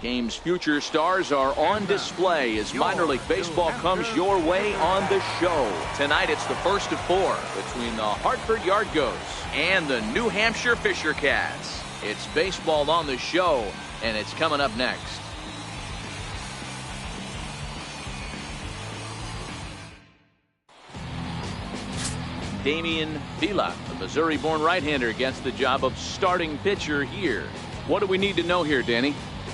game's future stars are on display as minor league baseball comes your way on the show. Tonight it's the first of 4 between the Hartford Yard Goats and the New Hampshire Fisher Cats. It's baseball on the show, and it's coming up next. Damian Vila, the Missouri-born right-hander, gets the job of starting pitcher here. What do we need to know here, Danny?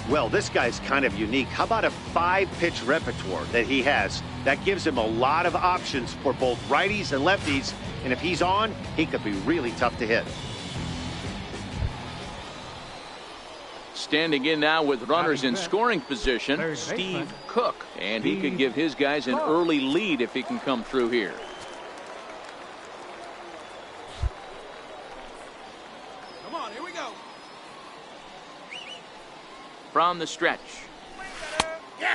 Well, this guy's kind of unique. How about a 5-pitch repertoire that he has? That gives him a lot of options for both righties and lefties, and if he's on, he could be really tough to hit. Standing in now with runners in scoring position, Steve Cook, and he could give his guys an early lead if he can come through here. From the stretch,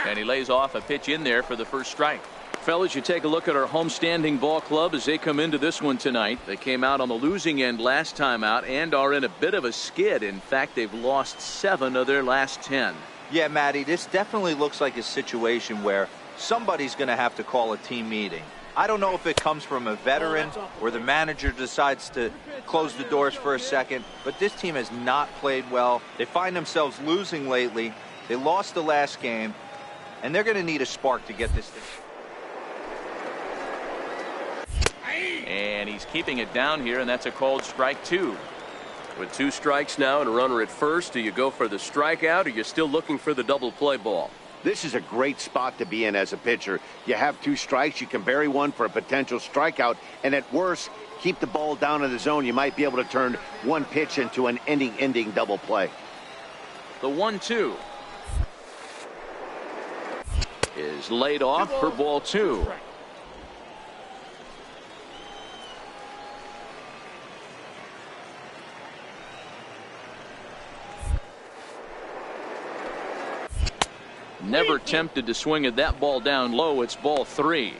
and he lays off a pitch in there for the first strike. Fellas, you take a look at our homestanding ball club as they come into this one tonight. They came out on the losing end last time out and are in a bit of a skid. In fact, they've lost 7 of their last 10. Yeah, Matty, this definitely looks like a situation where somebody's going to have to call a team meeting. I don't know if it comes from a veteran or the manager decides to close the doors for a second, but this team has not played well. They find themselves losing lately. They lost the last game, and they're going to need a spark to get this thing. And he's keeping it down here, and that's a called strike 2. With 2 strikes now and a runner at first, do you go for the strikeout or are you still looking for the double play ball? This is a great spot to be in as a pitcher. You have 2 strikes, you can bury one for a potential strikeout, and at worst, keep the ball down in the zone. You might be able to turn one pitch into an ending double play. The 1-2 is laid off for ball 2. Never tempted to swing at that ball down low. It's ball 3. Hey,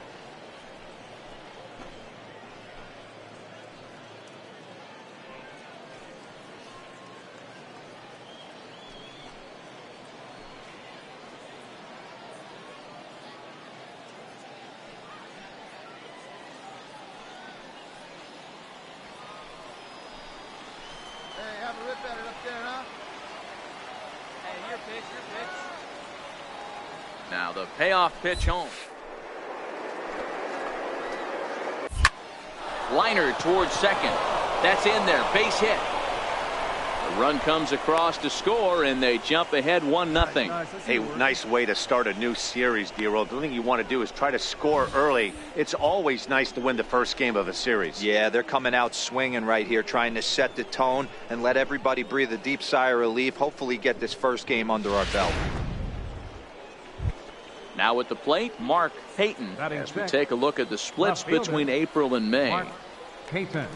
have a rip at it up there, huh? Hey, your pitch, your pitch. Now the payoff pitch home. Liner towards second. That's in there. Base hit. The run comes across to score, and they jump ahead 1-0. Hey, nice way to start a new series, D-Roll. The thing you want to do is try to score early. It's always nice to win the first game of a series. Yeah, they're coming out swinging right here, trying to set the tone and let everybody breathe a deep sigh of relief. Hopefully get this first game under our belt. Now at the plate, Mark Payton, as we take a look at the splits between April and May. Mark Payton.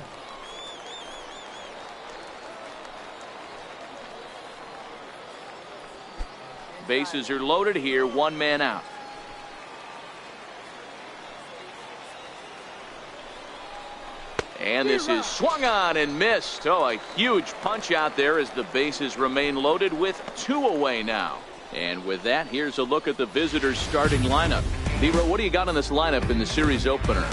Bases are loaded here, 1 man out. And this is swung on and missed. Oh, a huge punch out there as the bases remain loaded with 2 away now. And with that, here's a look at the visitors' starting lineup. Vero, what do you got on this lineup in the series opener?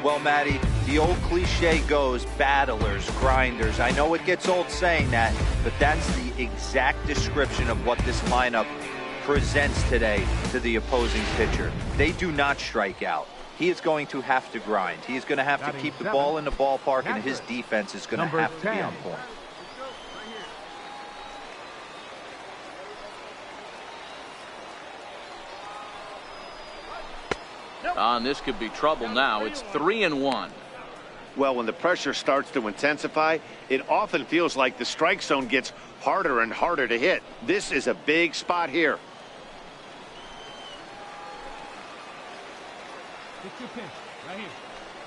Well, Matty, the old cliche goes battlers, grinders. I know it gets old saying that, but that's the exact description of what this lineup presents today to the opposing pitcher. They do not strike out. He is going to have to grind. He is going to have to keep the ball in the ballpark, and his defense is going to have to be on point. This could be trouble now. It's 3-1. Well, when the pressure starts to intensify, it often feels like the strike zone gets harder and harder to hit. This is a big spot here.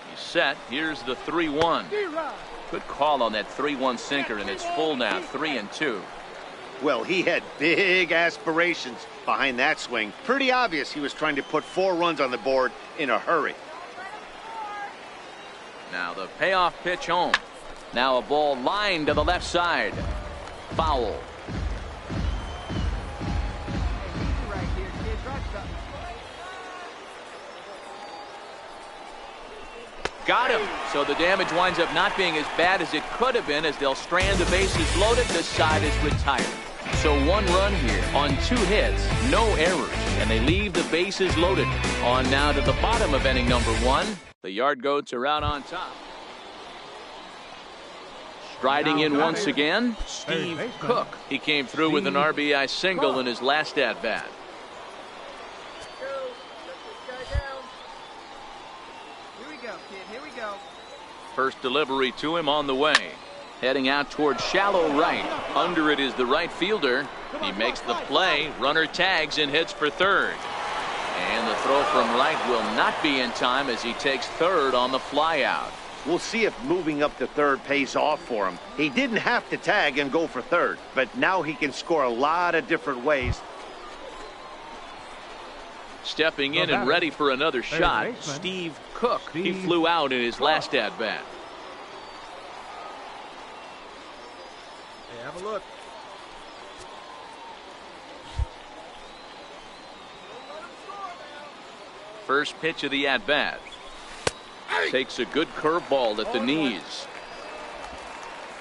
He's set. Here's the 3-1. Good call on that 3-1 sinker, and it's full now, 3-2. Well, he had big aspirations behind that swing. Pretty obvious he was trying to put 4 runs on the board in a hurry. Now the payoff pitch home. Now a ball lined to the left side. Foul. Got him. So the damage winds up not being as bad as it could have been, as they'll strand the bases loaded. This side is retired. So 1 run here on 2 hits, no errors, and they leave the bases loaded. On now to the bottom of inning number 1. The Yard Goats are out on top. Striding in once again, Steve Cook. He came through with an RBI single in his last at-bat. First delivery to him on the way. Heading out towards shallow right. Under it is the right fielder. He makes the play. Runner tags and hits for third. And the throw from right will not be in time as he takes third on the flyout. We'll see if moving up to third pays off for him. He didn't have to tag and go for third, but now he can score a lot of different ways. Stepping in and ready for another shot, Steve Cook. He flew out in his last at-bat. Hey, have a look. First pitch of the at-bat. Takes a good curveball at the knees.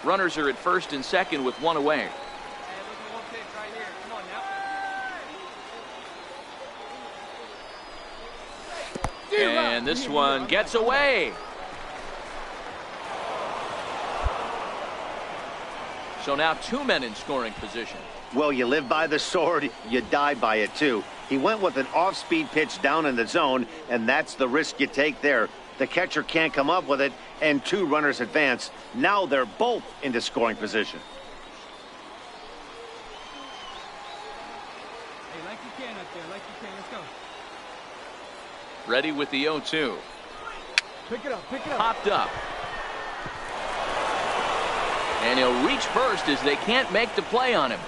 Runners are at first and second with 1 away. And this one gets away. So now 2 men in scoring position. Well, you live by the sword, you die by it too. He went with an off-speed pitch down in the zone, and that's the risk you take there. The catcher can't come up with it, and 2 runners advance. Now they're both into scoring position. Hey, like you can up there, like you can. Let's go. Ready with the 0-2. Pick it up, pick it up. Popped up. And he'll reach first as they can't make the play on him.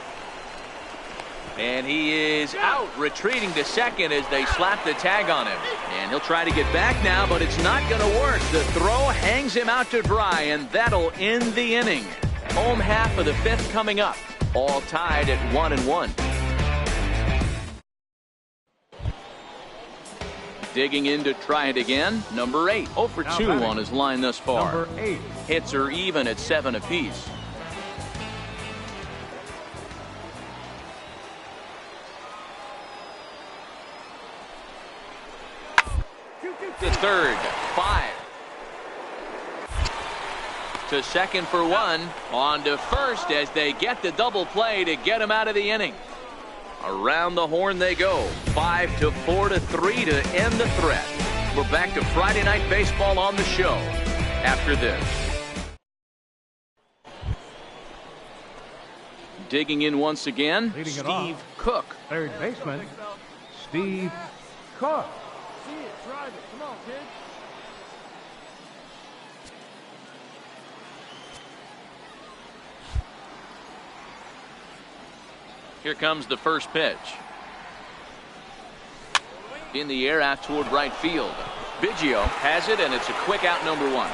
And he is out, retreating to second as they slap the tag on him. And he'll try to get back now, but it's not going to work. The throw hangs him out to dry, and that'll end the inning. Home half of the 5th coming up. All tied at 1-1. Digging in to try it again, number 8. 0 for 2 on his line thus far. Number 8. Hits are even at 7 apiece. To third, 5. To second for 1. On to first as they get the double play to get him out of the inning. Around the horn they go. 5 to 4 to 3 to end the threat. We're back to Friday Night Baseball on the show after this. Digging in once again, Steve Cook. Third baseman, Steve Cook. See it, drive it. Come on, kid. Here comes the first pitch. In the air out toward right field. Biggio has it, and it's a quick out, number 1.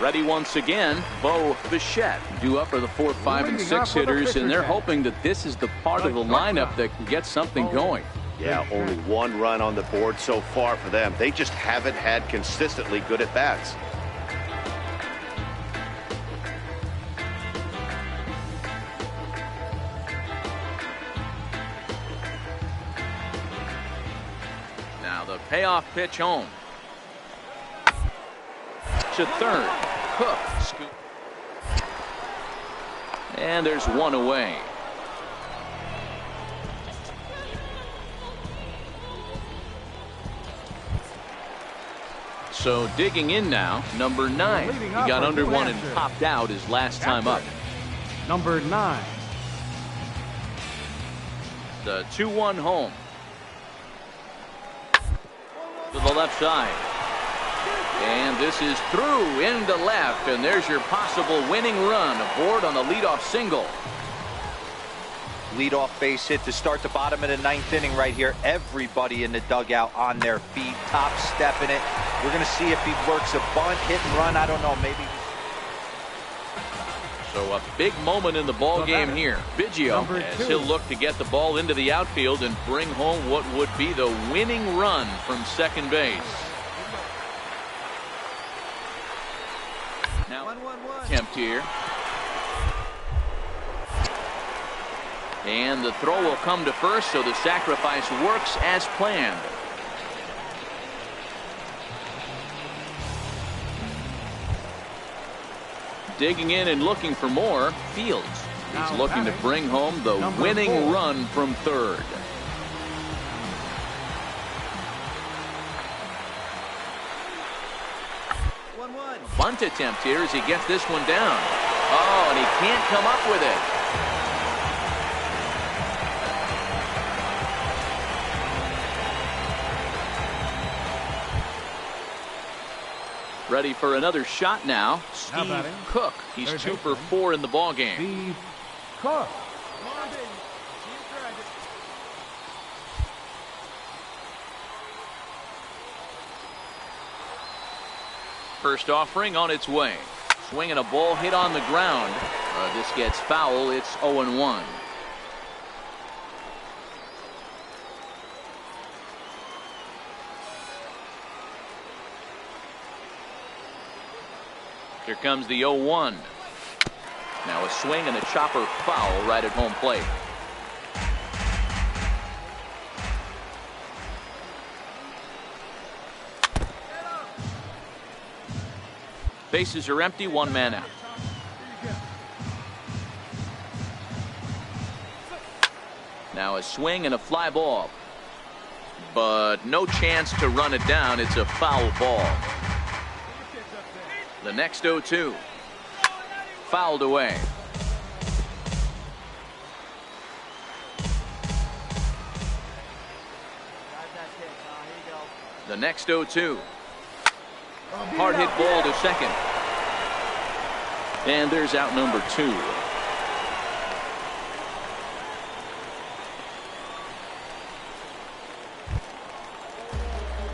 Ready once again, Bo Bichette. Due up for the 4, 5, and 6 hitters, and they're hoping that this is the part of the lineup that can get something going. Yeah, only 1 run on the board so far for them. They just haven't had consistently good at-bats. Now the payoff pitch home. To third. Cook. Scoop. And there's 1 away. So digging in now, number 9. He got under 1 and popped out his last time up. Number 9. The 2-1 home. To the left side. And this is through into left, and there's your possible winning run aboard on the leadoff single. Leadoff base hit to start the bottom of the 9th inning right here. Everybody in the dugout on their feet, top stepping it. We're going to see if he works a bunt, hit and run. I don't know, maybe. So a big moment in the ball game here. Biggio, as he'll look to get the ball into the outfield and bring home what would be the winning run from second base. Now, attempt here. And the throw will come to first, so the sacrifice works as planned. Digging in and looking for more, Fields. He's looking to bring home the winning run from third. Bunt attempt here as he gets this one down. Oh, and he can't come up with it. Ready for another shot now. Steve Cook. He's 2 for 4 in the ball game. Steve Cook. First offering on its way. Swinging a ball hit on the ground. This gets foul. It's 0-1. Here comes the 0-1. Now a swing and a chopper foul right at home plate. Bases are empty, 1 man out. Now a swing and a fly ball. But no chance to run it down. It's a foul ball. The next 0-2. Fouled away. The next 0-2. Hard hit ball to second. And there's out number 2.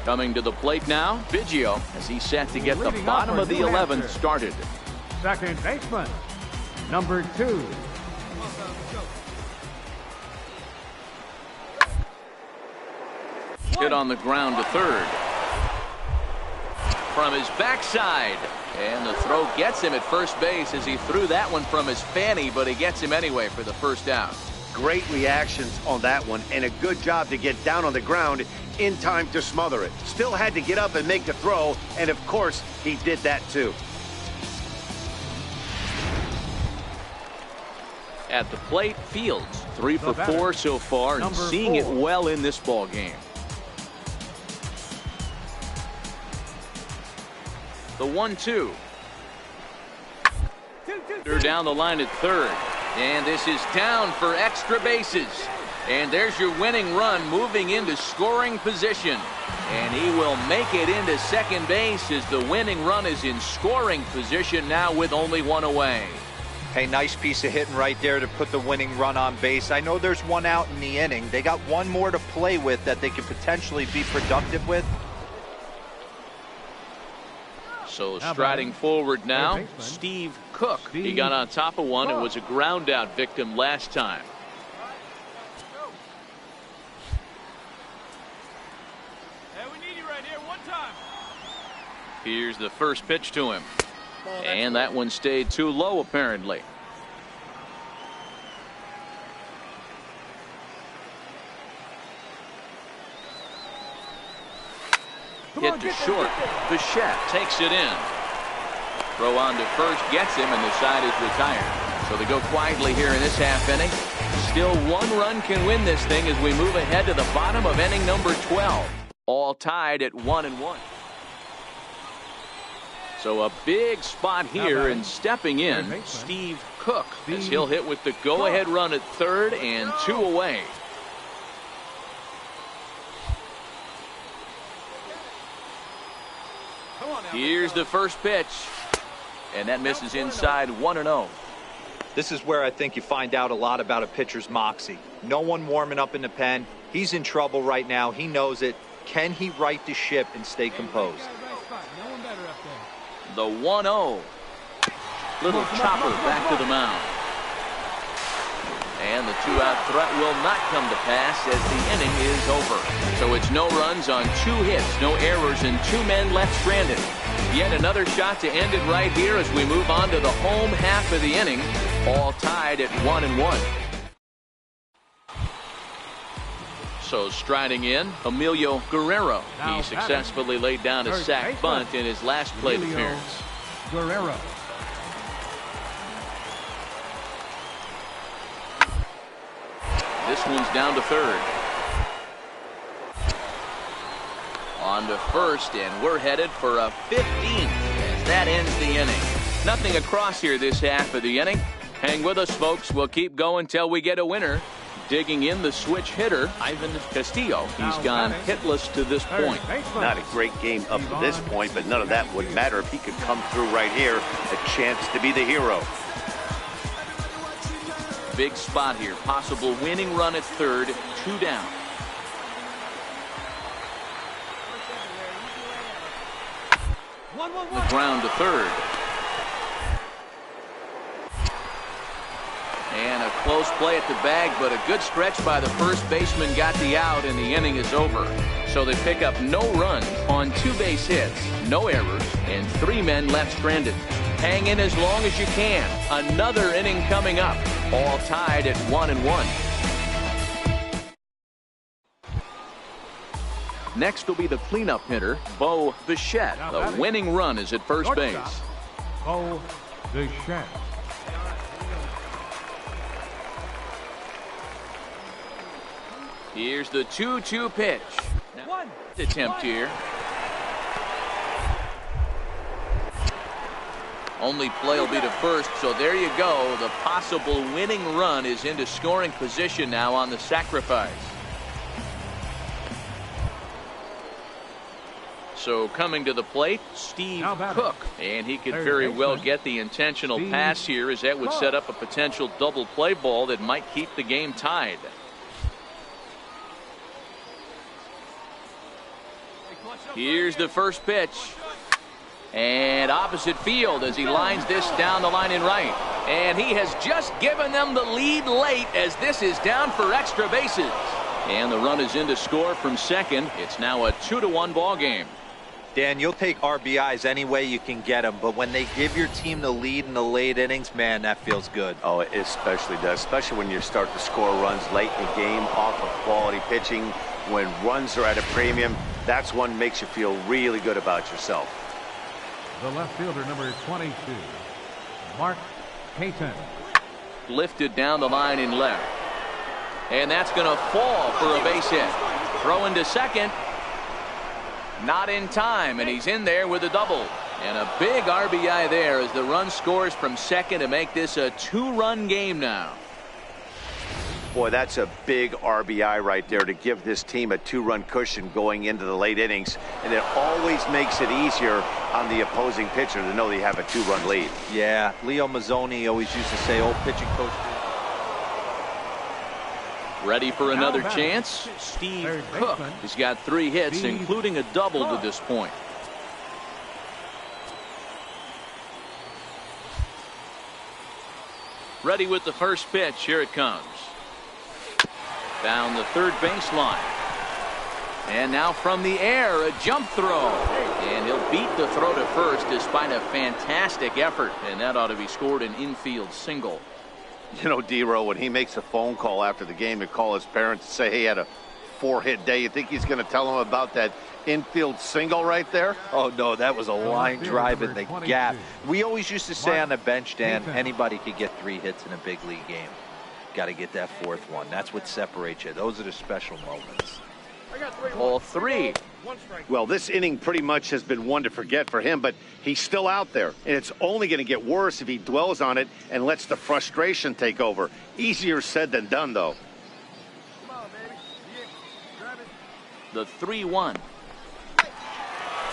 Coming to the plate now, Biggio, as he's set to get the bottom of the 11th started. Second baseman, number 2. Hit on the ground to third. From his backside. And the throw gets him at first base as he threw that one from his fanny, but he gets him anyway for the first out. Great reactions on that one, and a good job to get down on the ground in time to smother it. Still had to get up and make the throw, and of course, he did that too. At the plate, Fields, 3 for 4 so far, and seeing it well in this ball game. The 1-2. They're down the line at third. And this is down for extra bases. And there's your winning run moving into scoring position. And he will make it into second base as the winning run is in scoring position now with only 1 away. Hey, nice piece of hitting right there to put the winning run on base. I know there's 1 out in the inning. They got 1 more to play with that they could potentially be productive with. So striding forward now, Steve Cook. He got on top of one and was a ground out victim last time. Hey, we need you right here, 1 time. Here's the first pitch to him. And that one stayed too low apparently. Hit to short. Bichette takes it in. Throw on to first gets him, and the side is retired. So they go quietly here in this half inning. Still 1 run can win this thing as we move ahead to the bottom of inning number 12. All tied at 1-1. So a big spot here, and stepping in, Steve Cook, as he'll hit with the go-ahead run at third and 2 away. Here's the first pitch, and that misses inside 1-0. This is where I think you find out a lot about a pitcher's moxie. No one warming up in the pen. He's in trouble right now. He knows it. Can he right the ship and stay composed? The 1-0. Little chopper back to the mound. And the two-out threat will not come to pass as the inning is over. So it's no runs on 2 hits, no errors, and 2 men left stranded. Yet another shot to end it right here as we move on to the home half of the inning, all tied at 1-1. So striding in, Emilio Guerrero. He successfully laid down a sac bunt in his last plate appearance. Guerrero. This one's down to third. On to first, and we're headed for a 15th as that ends the inning. Nothing across here this half of the inning. Hang with us, folks. We'll keep going till we get a winner. Digging in the switch hitter, Ivan Castillo. He's gone hitless to this point. Not a great game up to this point, but none of that would matter if he could come through right here. A chance to be the hero. Big spot here. Possible winning run at third. 2 down. The ground to third. And a close play at the bag, but a good stretch by the first baseman got the out, and the inning is over. So they pick up no runs on 2 base hits, no errors, and 3 men left stranded. Hang in as long as you can. Another inning coming up, all tied at 1-1. Next will be the cleanup hitter, Bo Bichette. The winning run is at first base. Bo Bichette. Here's the 2-2 pitch. Now, attempt here. Only play will be to first, so there you go. The possible winning run is into scoring position now on the sacrifice. So coming to the plate, Steve Cook. And he could very well get the intentional pass here, as that would set up a potential double play ball that might keep the game tied. Here's the first pitch. And opposite field as he lines this down the line in right. And he has just given them the lead late as this is down for extra bases. And the run is in to score from second. It's now a 2-1 ball game. Dan, you'll take RBIs any way you can get them, but when they give your team the lead in the late innings, man, that feels good. Oh, it especially does, especially when you start to score runs late in the game off of quality pitching. When runs are at a premium, that's one makes you feel really good about yourself. The left fielder, number 22, Mark Payton. Lifted down the line in left. And that's going to fall for a base hit. Throw into second. Not in time, and he's in there with a double. And a big RBI there as the run scores from second to make this a 2-run game now. Boy, that's a big RBI right there to give this team a 2-run cushion going into the late innings. And it always makes it easier on the opposing pitcher to know they have a 2-run lead. Yeah, Leo Mazzoni always used to say, old pitching coach. Ready for another chance? Steve Cook has got 3 hits, including a double to this point. Ready with the first pitch. Here it comes. Down the third baseline. And now from the air, a jump throw. And he'll beat the throw to first despite a fantastic effort. And that ought to be scored an infield single. You know, D-Row, when he makes a phone call after the game to call his parents and say, hey, he had a 4-hit day, you think he's going to tell them about that infield single right there? Oh, no, that was a line drive in the gap. We always used to say on the bench, Dan, anybody could get 3 hits in a big league game. Got to get that 4th one. That's what separates you. Those are the special moments. All 3. Well, this inning pretty much has been one to forget for him, but he's still out there, and it's only going to get worse if he dwells on it and lets the frustration take over. Easier said than done, though. Come on, baby. Grab it. The 3-1.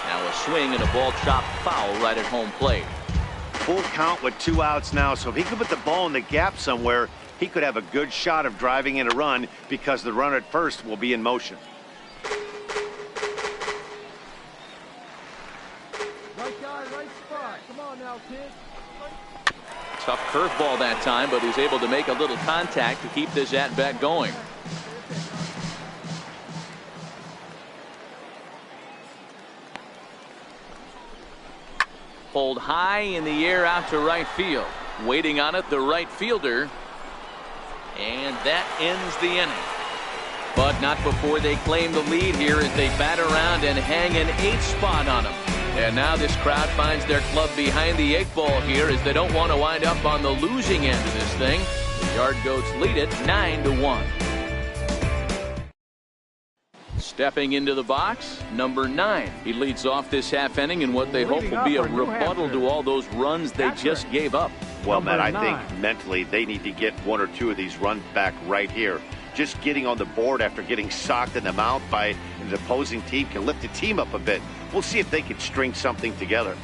Now a swing and a ball chopped foul right at home plate. Full count with 2 outs now, so if he could put the ball in the gap somewhere, he could have a good shot of driving in a run because the runner at first will be in motion. Right guy, right spot. Come on now, kid. Tough curveball that time, but he's able to make a little contact to keep this at-bat going. Pulled high in the air out to right field. Waiting on it, the right fielder. And that ends the inning. But not before they claim the lead here as they bat around and hang an 8th spot on them. And now this crowd finds their club behind the 8 ball here as they don't want to wind up on the losing end of this thing. The Yard Goats lead it 9-1. Stepping into the box, number 9. He leads off this half inning in what they hope will be a rebuttal to all those runs they just gave up. Well, Matt, I think mentally they need to get 1 or 2 of these runs back right here. Just getting on the board after getting socked in the mouth by an opposing team can lift the team up a bit. We'll see if they can string something together.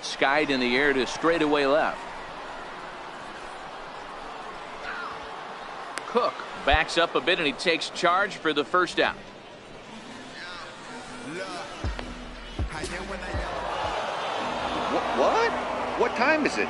Skied in the air to straightaway left. Cook backs up a bit and he takes charge for the first out. What? What time is it?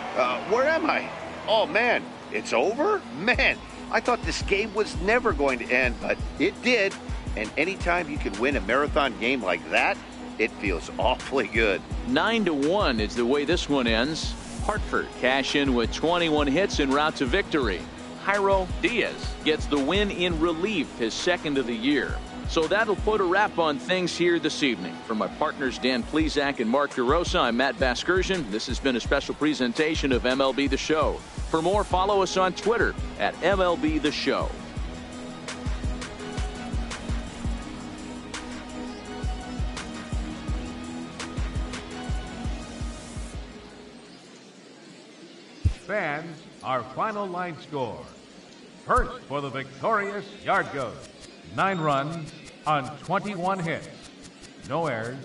Where am I? Oh, man, it's over? Man, I thought this game was never going to end, but it did. And anytime you can win a marathon game like that, it feels awfully good. 9-1 is the way this one ends. Hartford cash in with 21 hits en route to victory. Jairo Diaz gets the win in relief, his 2nd of the year. So that'll put a wrap on things here this evening. For my partners Dan Plesac and Mark DeRosa, I'm Matt Vasgersian. This has been a special presentation of MLB The Show. For more, follow us on Twitter at MLB The Show. Fans, our final line score. First for the victorious Yard Goats. 9 runs on 21 hits. No errors.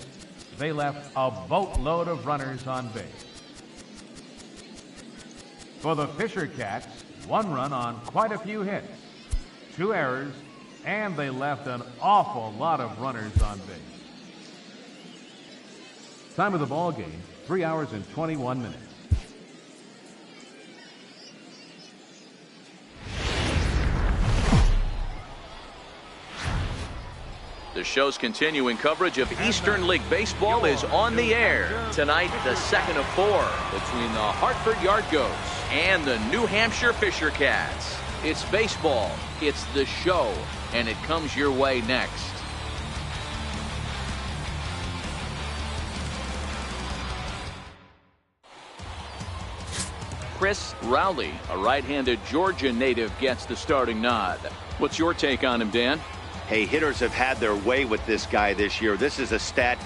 They left a boatload of runners on base. For the Fisher Cats, 1 run on quite a few hits. 2 errors, and they left an awful lot of runners on base. Time of the ball game, 3 hours and 21 minutes. The show's continuing coverage of Eastern League Baseball is on the air. Tonight, the 2nd of 4 between the Hartford Yard Goats and the New Hampshire Fisher Cats. It's baseball, it's the show, and it comes your way next. Chris Rowley, a right-handed Georgia native, gets the starting nod. What's your take on him, Dan? Hey, hitters have had their way with this guy this year. This is a stat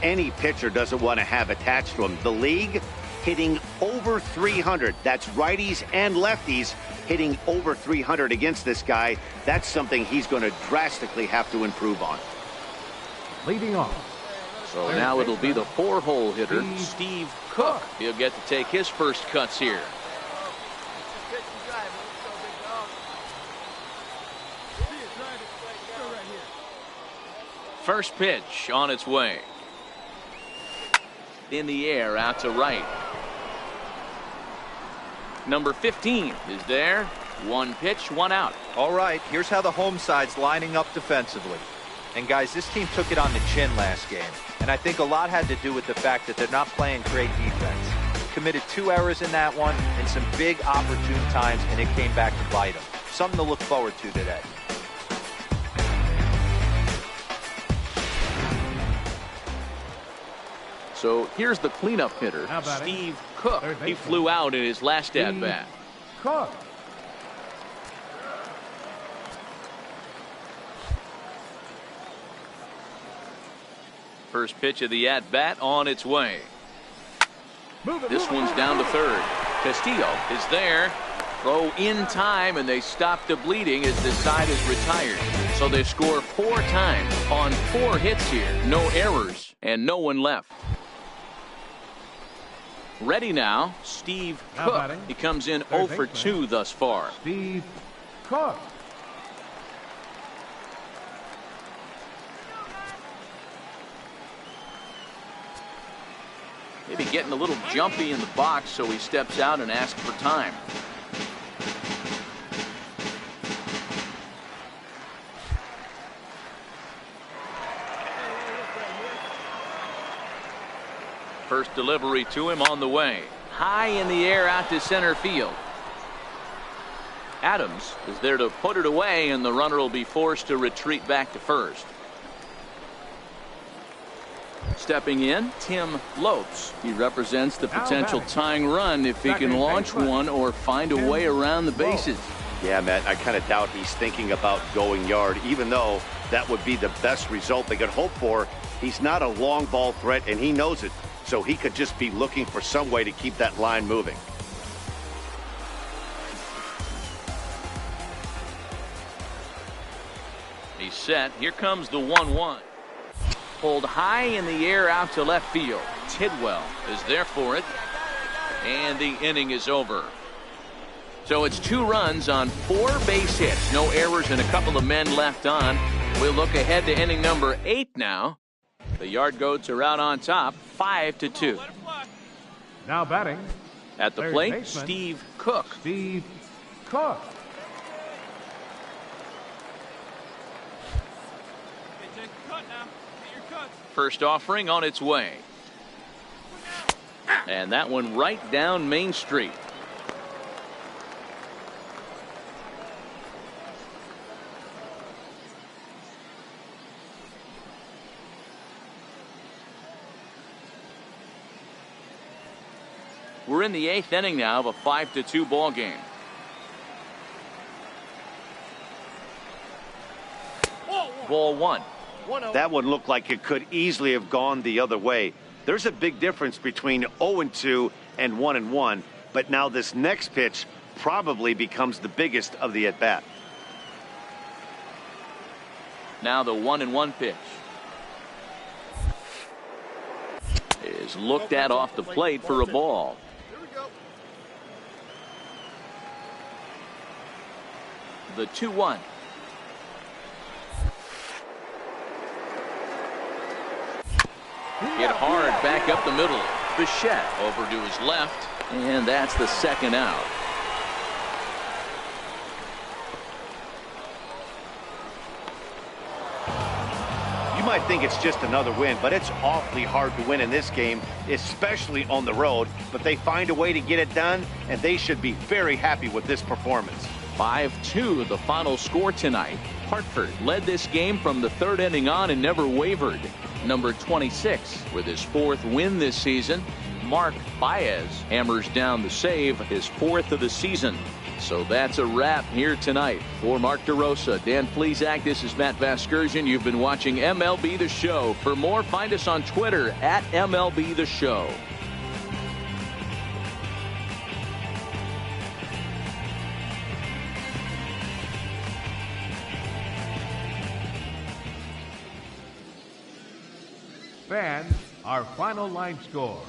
any pitcher doesn't want to have attached to him. The league hitting over 300. That's righties and lefties hitting over 300 against this guy. That's something he's going to drastically have to improve on. Leading off. So now it'll be the 4-hole hitter, Steve Cook. He'll get to take his first cuts here. First pitch on its way. In the air, out to right. Number 15 is there. 1 pitch, 1 out. All right, here's how the home side's lining up defensively. And guys, this team took it on the chin last game. And I think a lot had to do with the fact that they're not playing great defense. Committed 2 errors in that one and some big opportune times, and it came back to bite them. Something to look forward to today. So here's the cleanup hitter, Steve Cook. He flew out in his last at-bat. Cook. First pitch of the at-bat on its way. This one's down to third. Castillo is there. Throw in time, and they stop the bleeding as the side is retired. So they score 4 times on 4 hits here. No errors and no one left. Ready now, Steve Cook. He comes in 0 for 2 thus far. Steve Cook. be getting a little jumpy in the box, so he steps out and asks for time. First delivery to him on the way. High in the air out to center field. Adams is there to put it away, and the runner will be forced to retreat back to first. Stepping in, Tim Lopes. He represents the potential tying run if he can launch one or find a way around the bases. Yeah, Matt, I kind of doubt he's thinking about going yard, even though that would be the best result they could hope for. He's not a long ball threat, and he knows it, so he could just be looking for some way to keep that line moving. He's set. Here comes the 1-1. Pulled high in the air out to left field. Tidwell is there for it. And the inning is over. So it's 2 runs on 4 base hits. No errors and a couple of men left on. We'll look ahead to inning number 8 now. The Yard Goats are out on top, 5-2. Now batting. At the plate, Steve Cook. Steve Cook. First offering on its way. And that one right down Main Street. We're in the 8th inning now of a 5-2 ball game. Ball 1. That one looked like it could easily have gone the other way. There's a big difference between 0-2 and 1-1, but now this next pitch probably becomes the biggest of the at-bat. Now the 1-1 pitch is looked at off the plate for a ball. The 2-1. Hit hard back up the middle. Bichette over to his left, and that's the second out. You might think it's just another win, but it's awfully hard to win in this game, especially on the road. But they find a way to get it done, and they should be very happy with this performance. 5-2 the final score tonight. Hartford led this game from the 3rd inning on and never wavered. Number 26 with his 4th win this season. Mark Baez hammers down the save, his 4th of the season. So that's a wrap here tonight. For Mark DeRosa, Dan Plesac, this is Matt Vasgersian. You've been watching MLB The Show. For more, find us on Twitter at MLB The Show. Fans, our final line score.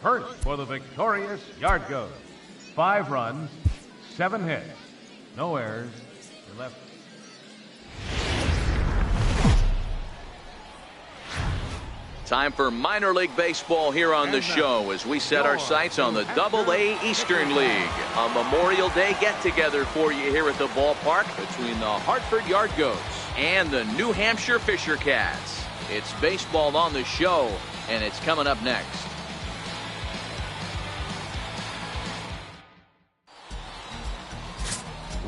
First for the victorious Yard Goats. 5 runs, 7 hits, no errors. Your left. Time for minor league baseball here on the show as we set our sights on the Double-A Eastern League. A Memorial Day get-together for you here at the ballpark between the Hartford Yard Goats and the New Hampshire Fisher Cats. It's baseball on the show, and it's coming up next.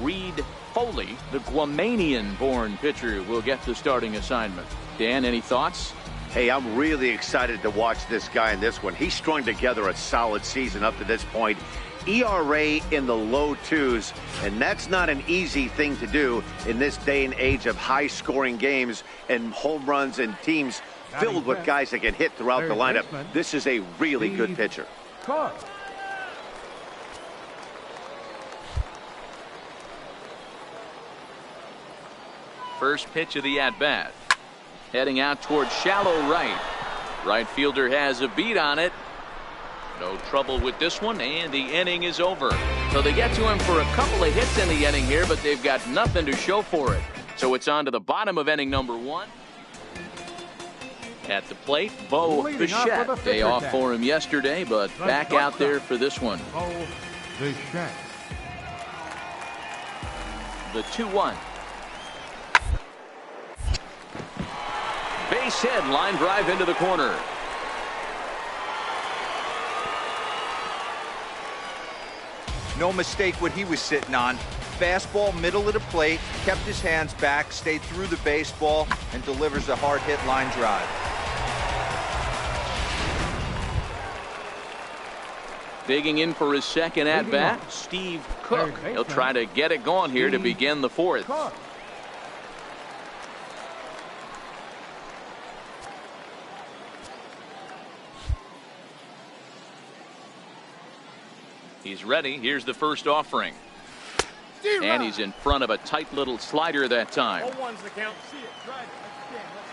Reed Foley, the Guamanian-born pitcher, will get the starting assignment. Dan, any thoughts? Hey, I'm really excited to watch this guy in this one. He's strung together a solid season up to this point. ERA in the low 2s, and that's not an easy thing to do in this day and age of high-scoring games and home runs and teams filled with guys that can hit throughout the lineup. This is a really good pitcher. First pitch of the at-bat. Heading out towards shallow right. Right fielder has a beat on it. No trouble with this one, and the inning is over. So they get to him for a couple of hits in the inning here, but they've got nothing to show for it. So it's on to the bottom of inning number 1. At the plate, Bo Leading off with a Bichette. pitcher Day off tag. for him yesterday, but The back out shortstop. there for this one. Bo Bichette. The 2-1. Base hit, line drive into the corner. No mistake what he was sitting on. Fastball, middle of the plate, kept his hands back, stayed through the baseball, and delivers a hard hit line drive. Digging in for his second at bat, Steve Cook. He'll try to get it going here to begin the fourth. Cook. He's ready. Here's the first offering. And he's in front of a tight little slider that time. 0-1's the count. See it. Try it. Let's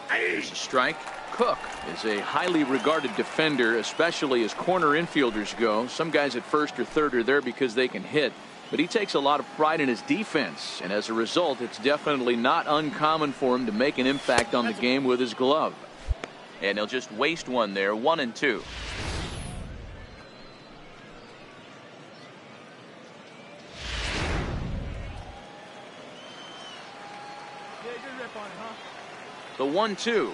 go. Here's a strike. Cook is a highly regarded defender, especially as corner infielders go. Some guys at first or third are there because they can hit, but he takes a lot of pride in his defense, and as a result, it's definitely not uncommon for him to make an impact on the game with his glove. And he'll just waste one there, 1-2. Yeah, good rip on it, huh? The 1-2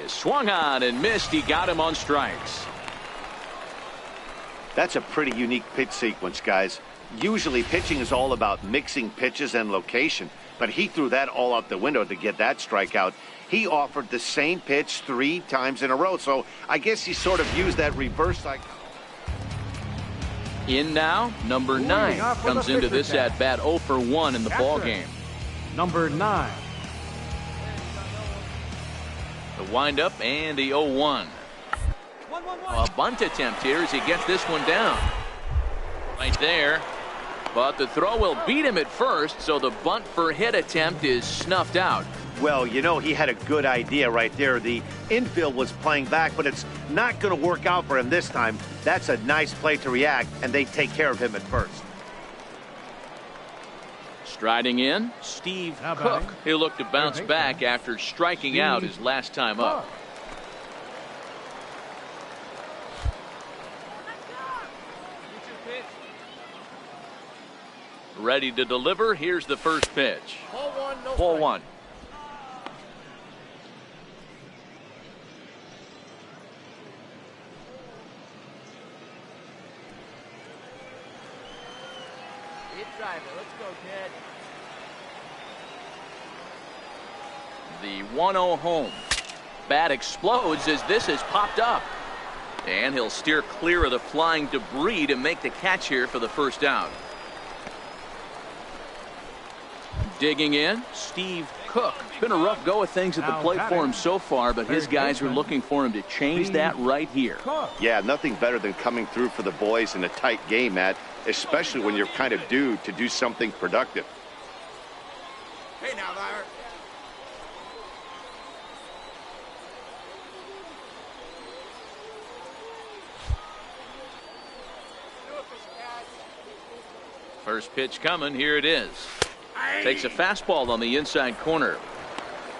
is swung on and missed. He got him on strikes. That's a pretty unique pitch sequence, guys. Usually pitching is all about mixing pitches and location, but he threw that all out the window to get that strikeout. He offered the same pitch 3 times in a row, so I guess he sort of used that reverse cycle. In now, number 9 off with comes a into pitcher this tag. at bat 0 for 1 in the ball game. Number 9. The windup and the 0-1. 1-1-1. A bunt attempt here as he gets this one down. Right there. But the throw will beat him at first, so the bunt for hit attempt is snuffed out. Well, you know, he had a good idea right there. The infield was playing back, but it's not going to work out for him this time. That's a nice play to react, and they take care of him at first. Striding in, Steve Now Cook. batting. He'll look to bounce Third back baseman. after striking Steve out his last time up. Cook. Get your pitch. Ready to deliver. Here's the first pitch. Ball 1, no Ball strike. 1. Hit driver. Let's go, kid. The 1-0 home. Bat explodes as this has popped up. And he'll steer clear of the flying debris to make the catch here for the first out. Digging in, Steve Cook. Been a rough go of things at the Now plate for him batting. so far, but his Third guys are baseman. looking for him to change that right here. Cook. Yeah, nothing better than coming through for the boys in a tight game, Matt, especially when you're kind of due to do something productive. Hey, now, Lyre. First pitch coming. Here it is. Takes a fastball on the inside corner.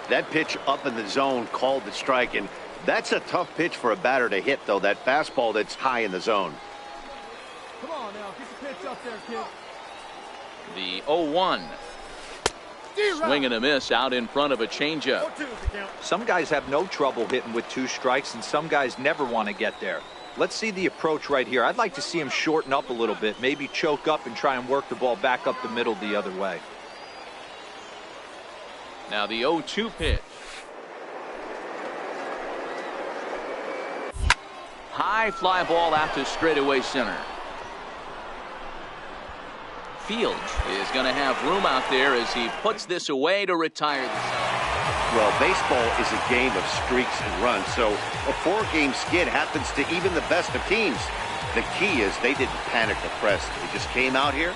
That pitch up in the zone called the strike, and that's a tough pitch for a batter to hit, though, that fastball that's high in the zone. Come on now. Get the pitch up there, kid. The 0-1. Swing and a miss out in front of a changeup. 4-2 is the count. Some guys have no trouble hitting with 2 strikes, and some guys never want to get there. Let's see the approach right here. I'd like to see him shorten up a little bit, maybe choke up and try and work the ball back up the middle the other way. Now the 0-2 pitch. High fly ball out to straightaway center. Fields is going to have room out there as he puts this away to retire the side. Well, baseball is a game of streaks and runs, so a 4-game skid happens to even the best of teams. The key is they didn't panic or press. They just came out here,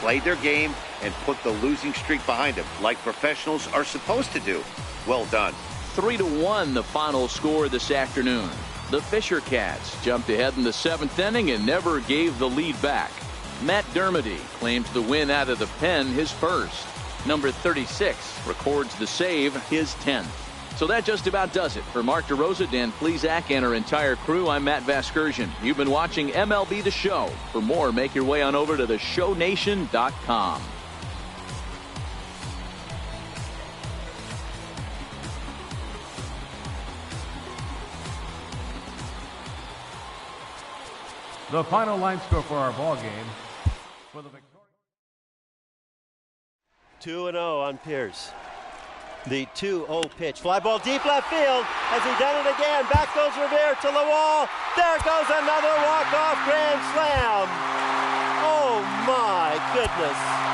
played their game, and put the losing streak behind them, like professionals are supposed to do. Well done. 3-1 the final score this afternoon. The Fisher Cats jumped ahead in the 7th inning and never gave the lead back. Matt Dermody claimed the win out of the pen, his first. Number 36 records the save, his 10th. So that just about does it. For Mark DeRosa, Dan Plesac, and our entire crew, I'm Matt Vasgersian. You've been watching MLB The Show. For more, make your way on over to theshownation.com. The final line score for our ball game for the victory. 2-0 on Pierce. The 2-0 pitch. Fly ball deep left field. Has he done it again? Back goes Revere to the wall. There goes another walk-off grand slam. Oh my goodness.